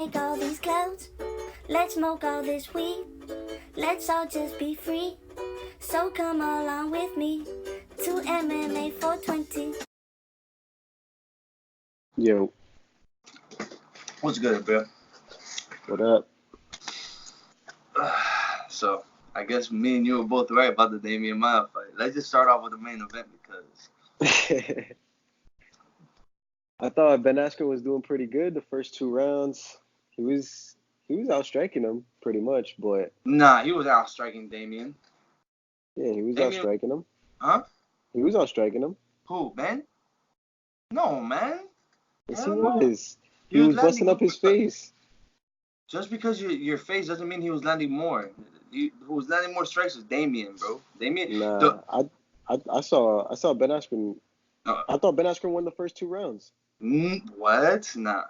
Make all these clouds, let's smoke all this weed, let's all just be free. So come along with me to MMA 420. Yo, What's good, bro? what up? So, I guess me and you were both right about the Demian Maia fight. Let's just start off with the main event because I thought Ben Askren was doing pretty good the first two rounds. He was outstriking him pretty much, but he was out striking Demian. yeah, he was Demian, outstriking him. huh? He was outstriking him. Who, Ben? No, man. Yes, he Hell no. was. He was busting up his face. Just because your face doesn't mean he was landing more. Who was landing more strikes was Demian, bro. Demian. Nah, I saw Ben Askren. I thought Ben Askren won the first two rounds. What? Nah.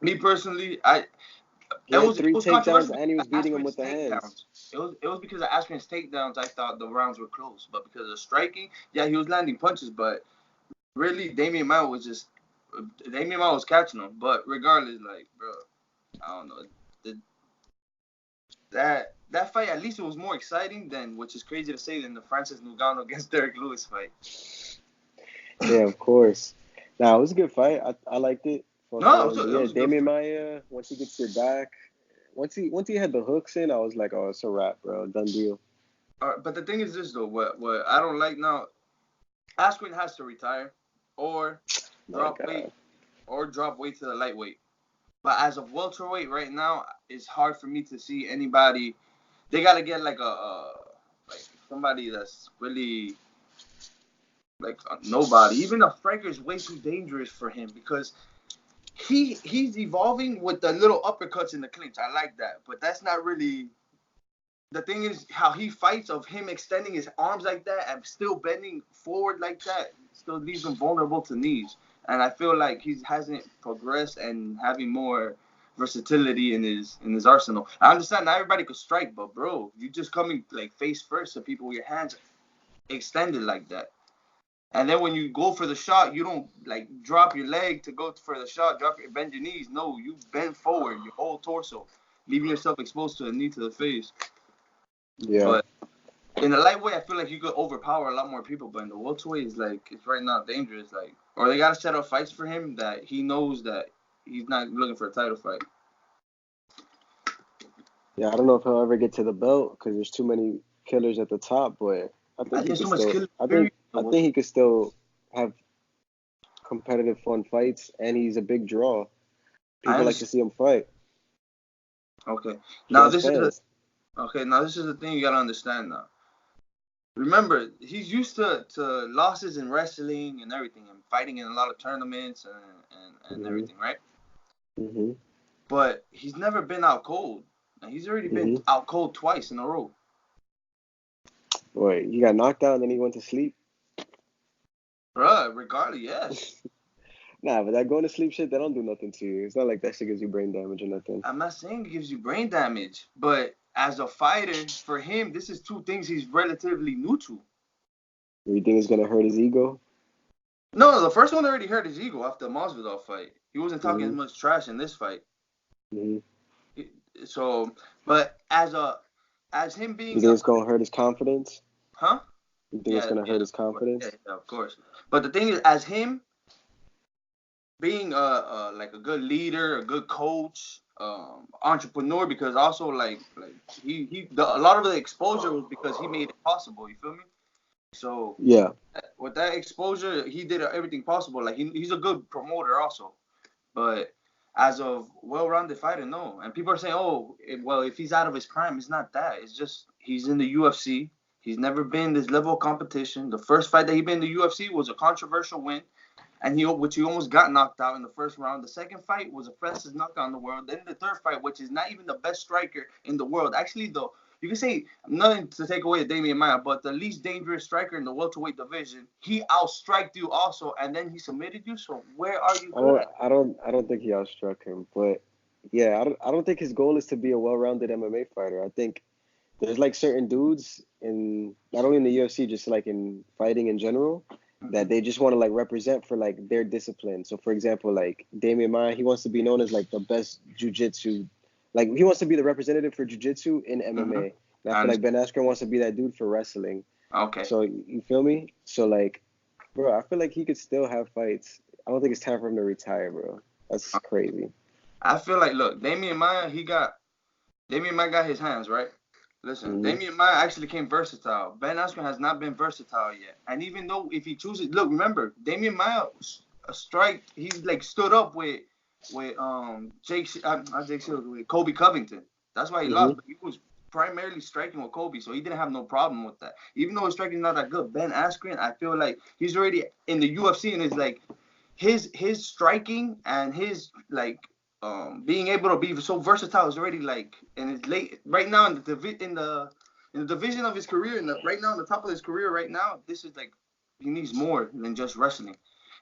Me personally, He had it three was takedowns controversial and he was beating him Askren's with the hands. It was because of Askren's takedowns I thought the rounds were close, but because of striking, yeah, he was landing punches, but really Demian Maia was catching him. But regardless, like, bro, I don't know. That fight, at least it was more exciting than, which is crazy to say, than the Francis Ngannou against Derek Lewis fight. Yeah, of course. Nah, it was a good fight. I liked it. No, it was Demian Maia, once he gets your back, once he had the hooks in, I was like, oh, it's a wrap, bro. Done deal. But the thing is this though, what I don't like now, Askren has to retire or drop weight to the lightweight. But as of welterweight right now, it's hard for me to see anybody. They gotta get like like somebody that's really like nobody. Even a striker is way too dangerous for him because he's evolving with the little uppercuts in the clinch. I like that, but that's not really. The thing is how he fights, of him extending his arms like that and still bending forward like that, still leaves him vulnerable to knees. And I feel like he hasn't progressed and having more versatility in his arsenal. I understand not everybody could strike, but bro, you just coming like face first to people with your hands extended like that. And then when you go for the shot, you don't like drop your leg to go for the shot, bend your knees. No, you bend forward, your whole torso, leaving yourself exposed to a knee to the face. Yeah. But in the lightweight, I feel like you could overpower a lot more people. But in the welterweight, it's right now dangerous. Like, or they gotta set up fights for him that he knows that he's not looking for a title fight. Yeah, I don't know if he'll ever get to the belt because there's too many killers at the top, but I think he could still. I think he could still have competitive, fun fights, and he's a big draw. People like to see him fight. Okay, now this is the thing you gotta understand now. Remember, he's used to losses in wrestling and everything, and fighting in a lot of tournaments and everything, right? Mm-hmm. But he's never been out cold. And he's already been out cold twice in a row. Wait, he got knocked out and then he went to sleep? Bruh, regardless, yes. Nah, but that going to sleep shit, that don't do nothing to you. It's not like that shit gives you brain damage or nothing. I'm not saying it gives you brain damage, but as a fighter, for him, this is two things he's relatively new to. You think it's going to hurt his ego? No, the first one already hurt his ego after the Masvidal fight. He wasn't talking as much trash in this fight. So, but as him being... You think it's going to hurt his confidence? Huh? You think it's going to hurt his confidence? Yeah, of course. But the thing is, as him being like a good leader, a good coach, entrepreneur, because also like a lot of the exposure was because he made it possible. You feel me? So yeah, with that exposure, he did everything possible. Like he's a good promoter also, but as a well-rounded fighter, no. And people are saying, oh, well, if he's out of his prime, it's not that. It's just he's in the UFC. He's never been this level of competition. The first fight that he been in the UFC was a controversial win, and he almost got knocked out in the first round. The second fight was the fastest knockout in the world. Then the third fight, which is not even the best striker in the world. Actually, though, you can say nothing to take away Demian Maia, but the least dangerous striker in the welterweight division, he outstriked you also, and then he submitted you. So where are you? I don't think he outstruck him, but yeah, I don't think his goal is to be a well-rounded MMA fighter. I think there's like certain dudes in not only in the UFC, just like in fighting in general, that they just want to like represent for like their discipline. So for example, like Demian Maia, he wants to be known as like the best jiu-jitsu, like he wants to be the representative for jiu-jitsu in MMA. And I feel like Ben Askren wants to be that dude for wrestling. Okay. So you feel me? So like, bro, I feel like he could still have fights. I don't think it's time for him to retire, bro. That's crazy. I feel like, look, Demian Maia got his hands, right? Listen, Demian Maia actually came versatile. Ben Askren has not been versatile yet. And even though if he chooses, look, remember, Demian Maia strike, he like stood up with Kobe Covington. That's why he lost, but he was primarily striking with Kobe, so he didn't have no problem with that. Even though his striking is not that good, Ben Askren, I feel like he's already in the UFC, and it's like his striking and his like being able to be so versatile is already like, and it's late right now in the division of his career, and right now on the top of his career right now, this is like he needs more than just wrestling.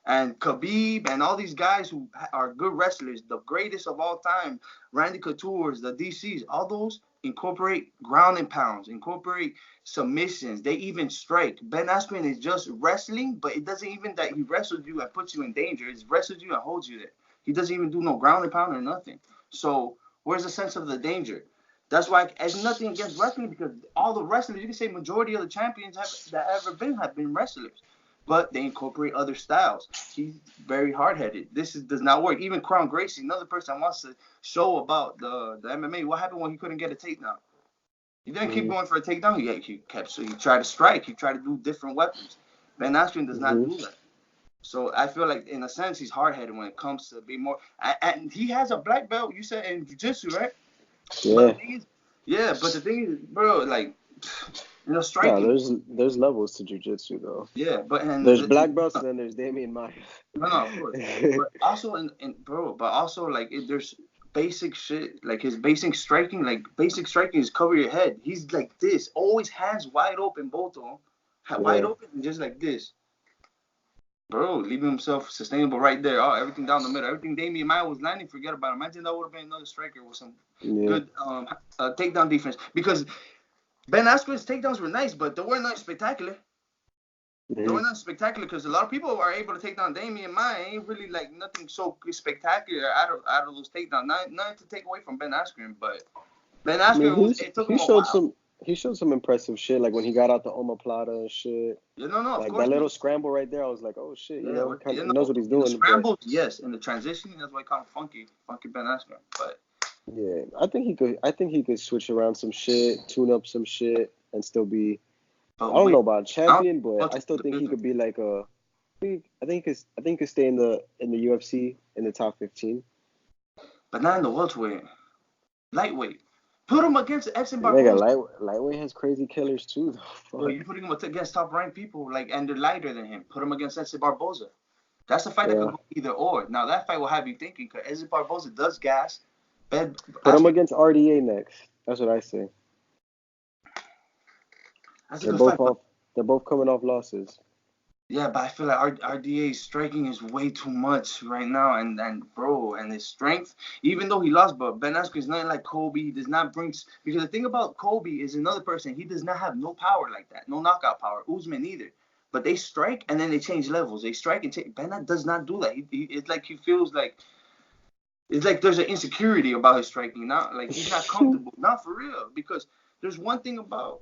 And Khabib and all these guys who are good wrestlers, the greatest of all time, Randy Couture's, the DCs, all those incorporate ground and pounds, incorporate submissions. They even strike. Ben Askren is just wrestling, but it doesn't even that he wrestles you and puts you in danger. It wrestles you and holds you there. He doesn't even do no ground and pound or nothing. So where's the sense of the danger? That's why it's nothing against wrestling, because all the wrestlers, you can say majority of the champions that ever been have been wrestlers. But they incorporate other styles. He's very hard-headed. This does not work. Even Crown Gracie, another person wants to show about the MMA. What happened when he couldn't get a takedown? He didn't keep going for a takedown. He tried to strike. He tried to do different weapons. Ben Askren does not do that. So I feel like, in a sense, he's hard-headed when it comes to be more. And he has a black belt, you said, in jiu-jitsu, right? Yeah. But the thing is, bro, like, you know, striking. No, there's levels to jiu-jitsu, though. Yeah, but there's black belts and then there's Demian Maia. No, of course. But also, there's basic shit, like his basic striking. Like, basic striking is cover your head. He's like this, always hands wide open, both of them. Wide open, just like this. Bro, leaving himself sustainable right there. Oh, everything down the middle. Everything Demian Maia was landing, forget about it. Imagine that would have been another striker with some good takedown defense. Because Ben Askren's takedowns were nice, but they weren't spectacular. They were not spectacular because a lot of people are able to take down Demian Maia. Ain't really like nothing so spectacular out of those takedowns. Not to take away from Ben Askren, but Ben Askren, it took him a while. He showed some impressive shit, like when he got out the omoplata and shit. Yeah, no, like of course. That little scramble right there, I was like, oh shit, he knows what he's doing. The scrambles, yes, and the transition, that's why I call him funky Ben Askren. But yeah, I think he could switch around some shit, tune up some shit, and still be. I don't know about champion, but I still think he could be like a. I think he could stay in the UFC in the top 15. But not in the welterweight, lightweight. Put him against Edson Barboza. Lightweight has crazy killers too, though. Well, you're putting him against top-ranked people, and they're lighter than him. Put him against Edson Barboza. That's a fight that could go either or. Now that fight will have you thinking, because Edson Barboza does gas. Put him against RDA next. That's what I say. They're both coming off losses. Yeah, but I feel like RDA's striking is way too much right now, and his strength, even though he lost, but Ben Askren is not like Kobe. He does not bring, because the thing about Kobe is another person. He does not have no power like that, no knockout power. Usman either, but they strike and then they change levels. They strike and change. Ben does not do that. It's like he feels like. It's like there's an insecurity about his striking. Not like he's not comfortable. Not for real, because there's one thing about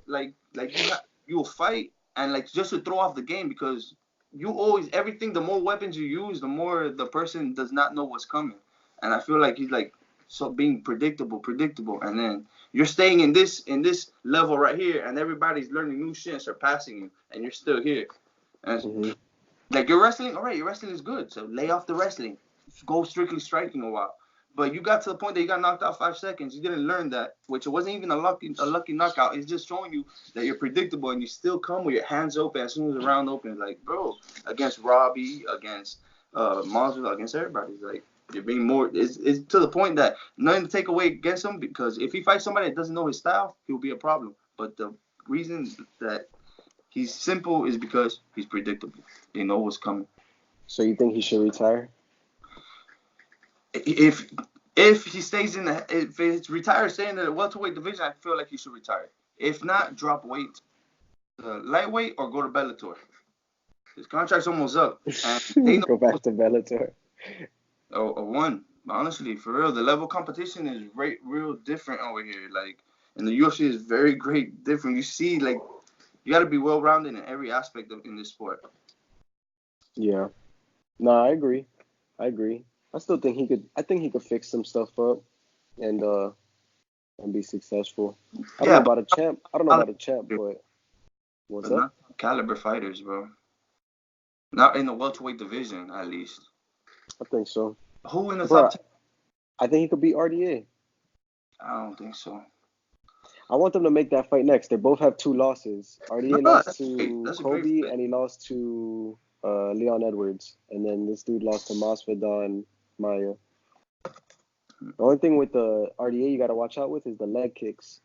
you'll fight. And like just to throw off the game, because you always everything, the more weapons you use, the more the person does not know what's coming. And I feel like he's like so being predictable, and then you're staying in this level right here, and everybody's learning new shit and surpassing you, and you're still here. And like you're wrestling, all right, your wrestling is good, so lay off the wrestling, go strictly striking a while. But you got to the point that you got knocked out 5 seconds. You didn't learn that, which it wasn't even a lucky knockout. It's just showing you that you're predictable and you still come with your hands open as soon as the round opens. Like, bro, against Robbie, against Monster, against everybody. Like, you're being more. It's to the point that nothing to take away against him, because if he fights somebody that doesn't know his style, he'll be a problem. But the reason that he's simple is because he's predictable. They know what's coming. So you think he should retire? If he stays if he's retired, staying in the welterweight division, I feel like he should retire. If not, drop weight, lightweight, or go to Bellator. His contract's almost up, and they know go back to Bellator. a one. Honestly, for real, the level of competition is real different over here. Like, and the UFC is very great different. You see, like, you got to be well rounded in every aspect in this sport. Yeah. No, I agree. I still think he could. I think he could fix some stuff up, and be successful. I don't know about a champ. But what's up? Caliber fighters, bro. Not in the welterweight division, at least. I think so. Who in the top 10? I think he could beat RDA. I don't think so. I want them to make that fight next. They both have 2 losses. RDA lost to Kobe, and he lost to Leon Edwards. And then this dude lost to Masvidal and Maia. The only thing with the RDA you got to watch out with is the leg kicks.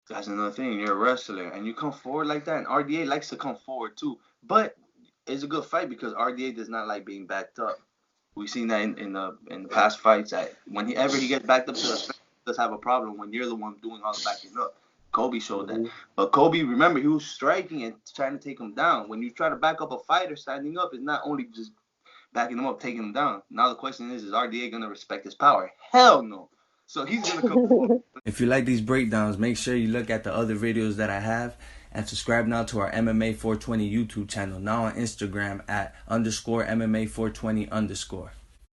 That's another thing. You're a wrestler, and you come forward like that. And RDA likes to come forward, too. But it's a good fight because RDA does not like being backed up. We've seen that in the past fights. That whenever he gets backed up to the fence, he does have a problem when you're the one doing all the backing up. Kobe showed that. But Kobe, remember, he was striking and trying to take him down. When you try to back up a fighter standing up, it's not only just backing him up, taking him down. Now the question is RDA going to respect his power? Hell no. So he's going to come forward. If you like these breakdowns, make sure you look at the other videos that I have and subscribe now to our MMA 420 YouTube channel, now on Instagram at _MMA 420 _.